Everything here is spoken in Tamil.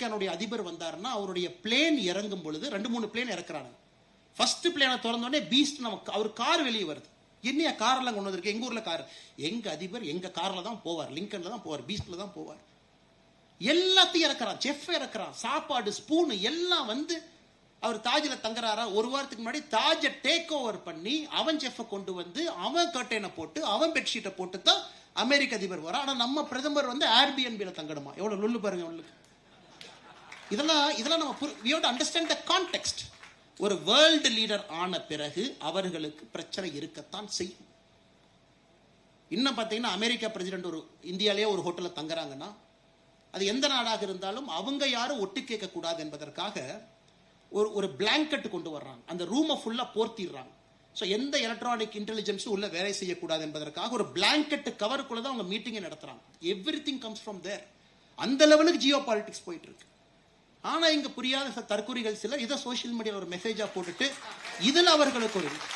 அமெரிக்கானுடைய அதிபர் வந்தாருன்னா அவருடைய பிளேன் இறங்கும் பொழுது 2-3 பிளேன் இறக்குறாங்க. ஃபர்ஸ்ட் பிளேனை திறந்தோடனே பீஸ்ட் நமக்கு அவர் கார் வெளியே வருது. என்னையா காரெல்லாம் கொண்டு வந்திருக்கு? எங்க ஊர்ல கார். எங்க அதிபர் எங்க கார்ல தான் போவார், லிங்கன்ல தான் போவார், பீஸ்ட்ல தான் போவார். எல்லாத்தையும் இறக்குறான், செஃப் இறக்குறான், சாப்பாடு ஸ்பூனு எல்லாம் வந்து அவர் தாஜ்ல தங்குறாரா. ஒரு வாரத்துக்கு முன்னாடி தாஜை டேக் ஓவர் பண்ணி அவன் செஃப்பை கொண்டு வந்து அவன் கர்டைனை போட்டு அவன் பெட்ஷீட்டை போட்டு தான் அமெரிக்க அதிபர் வர. ஆனா நம்ம பிரதமர் வந்து ஏர்பிஎன்பில தங்கணுமா? எவ்வளவு லுல்லு பாருங்க உங்களுக்கு. இதெல்லாம் நம்ம we have to understand the context. ஒரு வேர்ல்டு லீடர் ஆன பிறகு அவர்களுக்கு பிரச்சனை இருக்கத்தான் செய்யும். இன்னும் பார்த்தீங்கன்னா அமெரிக்கா பிரசிடென்ட் ஒரு இந்தியாலேயே ஒரு ஹோட்டல்ல தங்குறாங்கன்னா அது எந்த நாடாக இருந்தாலும் அவங்க யாரும் ஒட்டு கேட்க கூடாது என்பதற்காக ஒரு பிளாங்கெட் கொண்டு வர்றாங்க. அந்த ரூமை ஃபுல்லா போர்த்திடுறாங்க. ஸோ எந்த எலக்ட்ரானிக் இன்டெலிஜென்ஸும் உள்ள வேலை செய்யக்கூடாது என்பதற்காக ஒரு பிளாங்கெட் கவருக்குள்ள தான் அவங்க மீட்டிங்கை நடத்துறாங்க. எவ்ரிதிங் கம்ஸ் ஃப்ரம் தேர். அந்த லெவலுக்கு ஜியோ பாலிடிக்ஸ் போயிட்டு இருக்கு. ஆனா இங்க புரியாத தற்கொலைகள் சிலர் இதை சோசியல் மீடியாவில் ஒரு மெசேஜா போட்டுட்டு இதுல அவர்களுக்கு ஒரு